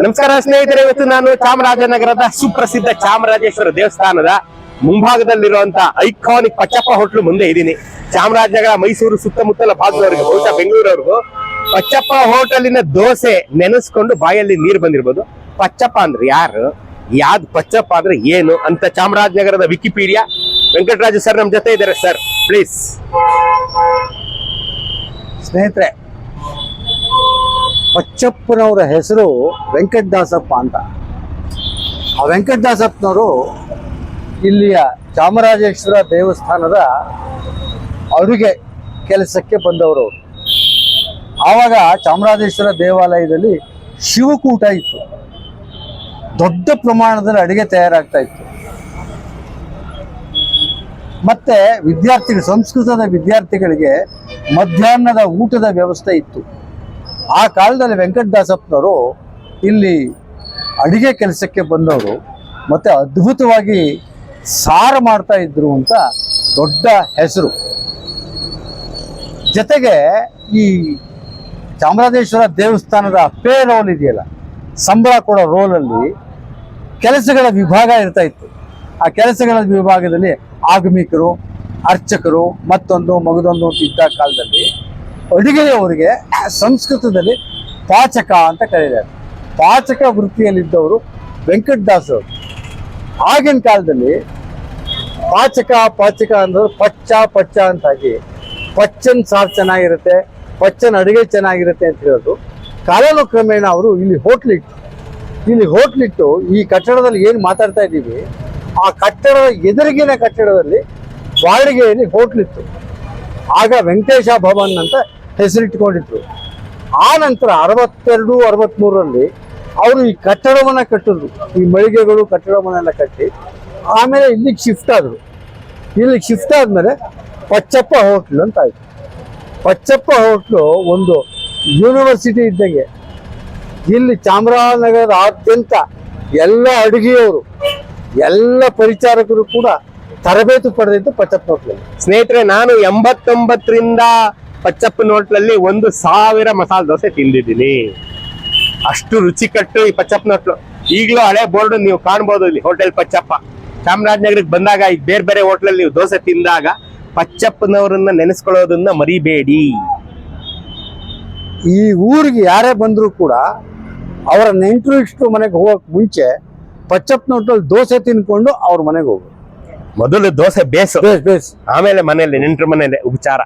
ನಮಸ್ಕಾರ ಸ್ನೇಹಿತರೆ, ಇವತ್ತು ನಾನು ಚಾಮರಾಜನಗರದ ಸುಪ್ರಸಿದ್ಧ ಚಾಮರಾಜೇಶ್ವರ ದೇವಸ್ಥಾನದ ಮುಂಭಾಗದಲ್ಲಿರುವಂತ ಐಕಾನಿಕ್ ಪಚ್ಚಪ್ಪ ಹೋಟ್ಲು ಮುಂದೆ ಇದ್ದೀನಿ. ಚಾಮರಾಜನಗರ, ಮೈಸೂರು ಸುತ್ತಮುತ್ತಲ ಭಾಗದವರೆಗೂ, ಬಹುಶಃ ಬೆಂಗಳೂರವರೆಗೂ ಪಚ್ಚಪ್ಪ ಹೋಟೆಲಿನ ದೋಸೆ ನೆನೆಸ್ಕೊಂಡು ಬಾಯಲ್ಲಿ ನೀರು ಬಂದಿರ್ಬೋದು. ಪಚ್ಚಪ್ಪ ಅಂದ್ರೆ ಯಾರು, ಯಾವ್ದು ಪಚ್ಚಪ್ಪ ಅಂದ್ರೆ ಏನು ಅಂತ ಚಾಮರಾಜನಗರದ ವಿಕಿಪೀಡಿಯಾ ವೆಂಕಟರಾಜು ಸರ್ ನಮ್ಮ ಜೊತೆ ಇದ್ದಾರೆ. Sir please. ಸ್ನೇಹಿತರೆ, ಪಚ್ಚಪ್ಪನವರ ಹೆಸರು ವೆಂಕಟದಾಸಪ್ಪ ಅಂತ. ಆ ವೆಂಕಟದಾಸಪ್ಪನವರು ಇಲ್ಲಿಯ ಚಾಮರಾಜೇಶ್ವರ ದೇವಸ್ಥಾನದ ಅಡುಗೆ ಕೆಲಸಕ್ಕೆ ಬಂದವರು. ಆವಾಗ ಚಾಮರಾಜೇಶ್ವರ ದೇವಾಲಯದಲ್ಲಿ ಶಿವಕೂಟ ಇತ್ತು. ದೊಡ್ಡ ಪ್ರಮಾಣದಲ್ಲಿ ಅಡುಗೆ ತಯಾರಾಗ್ತಾ ಇತ್ತು. ಮತ್ತೆ ಸಂಸ್ಕೃತದ ವಿದ್ಯಾರ್ಥಿಗಳಿಗೆ ಮಧ್ಯಾಹ್ನದ ಊಟದ ವ್ಯವಸ್ಥೆ ಇತ್ತು. ಆ ಕಾಲದಲ್ಲಿ ವೆಂಕಟದಾಸಪ್ಪನವರು ಇಲ್ಲಿ ಅಡಿಗೆ ಕೆಲಸಕ್ಕೆ ಬಂದವರು. ಮತ್ತೆ ಅದ್ಭುತವಾಗಿ ಸಾರು ಮಾಡ್ತಾ ಇದ್ರು ಅಂತ ದೊಡ್ಡ ಹೆಸರು. ಜೊತೆಗೆ ಈ ಚಾಮರಾಜೇಶ್ವರ ದೇವಸ್ಥಾನದ ಪೇ ರೋಲ್ ಇದೆಯಲ್ಲ, ಸಂಬಳ ಕೊಡೋ ರೋಲಲ್ಲಿ ಕೆಲಸಗಳ ವಿಭಾಗ ಇರ್ತಾ ಇತ್ತು. ಆ ಕೆಲಸಗಳ ವಿಭಾಗದಲ್ಲಿ ಆಗಮಿಕರು, ಅರ್ಚಕರು, ಮತ್ತೊಂದು ಮಗದೊಂದು ಇದ್ದ ಕಾಲದಲ್ಲಿ ಅಡುಗೆಯವರಿಗೆ ಸಂಸ್ಕೃತದಲ್ಲಿ ಪಾಚಕ ಅಂತ ಕರೀತಾರೆ. ಪಾಚಕ ವೃತ್ತಿಯಲ್ಲಿದ್ದವರು ವೆಂಕಟದಾಸರು. ಆಗಿನ ಕಾಲದಲ್ಲಿ ಪಾಚಕ ಅಂದ್ರೆ ಪಚ್ಚ ಅಂತಾಗಿ ಪಚ್ಚನ್ ಸಾರು ಚೆನ್ನಾಗಿರುತ್ತೆ, ಪಚ್ಚನ್ ಅಡುಗೆ ಚೆನ್ನಾಗಿರುತ್ತೆ ಅಂತ ಹೇಳೋದು. ಕಾಲಾನುಕ್ರಮೇಣ ಅವರು ಇಲ್ಲಿ ಹೋಟ್ಲಿಟ್ಟು ಈ ಕಟ್ಟಡದಲ್ಲಿ ಏನು ಮಾತಾಡ್ತಾ ಇದ್ದೀವಿ, ಆ ಕಟ್ಟಡದ ಎದುರಿಗಿನ ಕಟ್ಟಡದಲ್ಲಿ ಬಾಡಿಗೆಯಲ್ಲಿ ಹೋಟ್ಲಿತ್ತು. ಆಗ ವೆಂಕಟೇಶ ಭವನ್ ಅಂತ ಹೆಸರಿಟ್ಕೊಂಡಿದ್ರು. ಆ ನಂತರ 62-63ರಲ್ಲಿ ಅವರು ಈ ಕಟ್ಟಡವನ್ನ ಕಟ್ಟಿದ್ರು. ಈ ಮಳಿಗೆಗಳು ಕಟ್ಟಡವನ್ನೆಲ್ಲ ಕಟ್ಟಿ ಆಮೇಲೆ ಇಲ್ಲಿಗೆ ಶಿಫ್ಟ್ ಆದರು. ಇಲ್ಲಿಗೆ ಶಿಫ್ಟ್ ಆದಮೇಲೆ ಪಚ್ಚಪ್ಪ ಹೋಟ್ಲು ಅಂತ ಆಯಿತು. ಪಚ್ಚಪ್ಪ ಹೋಟ್ಲು ಒಂದು ಯೂನಿವರ್ಸಿಟಿ ಇದ್ದಂಗೆ. ಇಲ್ಲಿ ಚಾಮರಾಜನಗರದಾದ್ಯಂತ ಎಲ್ಲ ಅಡುಗೆಯವರು, ಎಲ್ಲ ಪರಿಚಾರಕರು ಕೂಡ ತರಬೇತಿ ಪಡೆದಿದ್ದು ಪಚ್ಚಪ್ಪ ಹೋಟ್ಲಲ್ಲಿ. ಸ್ನೇಹಿತರೆ, ನಾನು 89ರಿಂದ ಪಚ್ಚಪ್ಪನ ಹೋಟ್ಲಲ್ಲಿ 1000 ಮಸಾಲೆ ದೋಸೆ ತಿಂದಿದ್ದೀನಿ. ಅಷ್ಟು ರುಚಿಕಟ್ಟು ಈ ಪಚ್ಚಪ್ಪನ ಹೋಟ್ಲು. ಈಗಲೂ ಹಳೆ ಬೋರ್ಡ್ ನೀವು ಕಾಣ್ಬೋದು ಇಲ್ಲಿ, ಹೋಟೆಲ್ ಪಚ್ಚಪ್ಪ. ಚಾಮರಾಜನಗರಕ್ಕೆ ಬಂದಾಗ ಈ ಬೇರೆ ಬೇರೆ ಹೋಟ್ಲಲ್ಲಿ ನೀವು ದೋಸೆ ತಿಂದಾಗ ಪಚ್ಚಪ್ಪನವರನ್ನ ನೆನೆಸ್ಕೊಳ್ಳೋದನ್ನ ಮರಿಬೇಡಿ. ಈ ಊರಿಗೆ ಯಾರೇ ಬಂದರೂ ಕೂಡ ಅವರ ನೆಂಟರು ಇಷ್ಟು ಮನೆಗೆ ಹೋಗಕ್ಕೆ ಮುಂಚೆ ಪಚ್ಚಪ್ಪನ ಹೋಟೆಲ್ ದೋಸೆ ತಿನ್ಕೊಂಡು ಅವ್ರ ಮನೆಗೆ ಹೋಗೋದು. ಮೊದಲು ದೋಸೆ ಬೇಸು, ಆಮೇಲೆ ಮನೆಯಲ್ಲಿ ನೆಂಟರ ಮನೆಯಲ್ಲಿ ಉಪಚಾರ.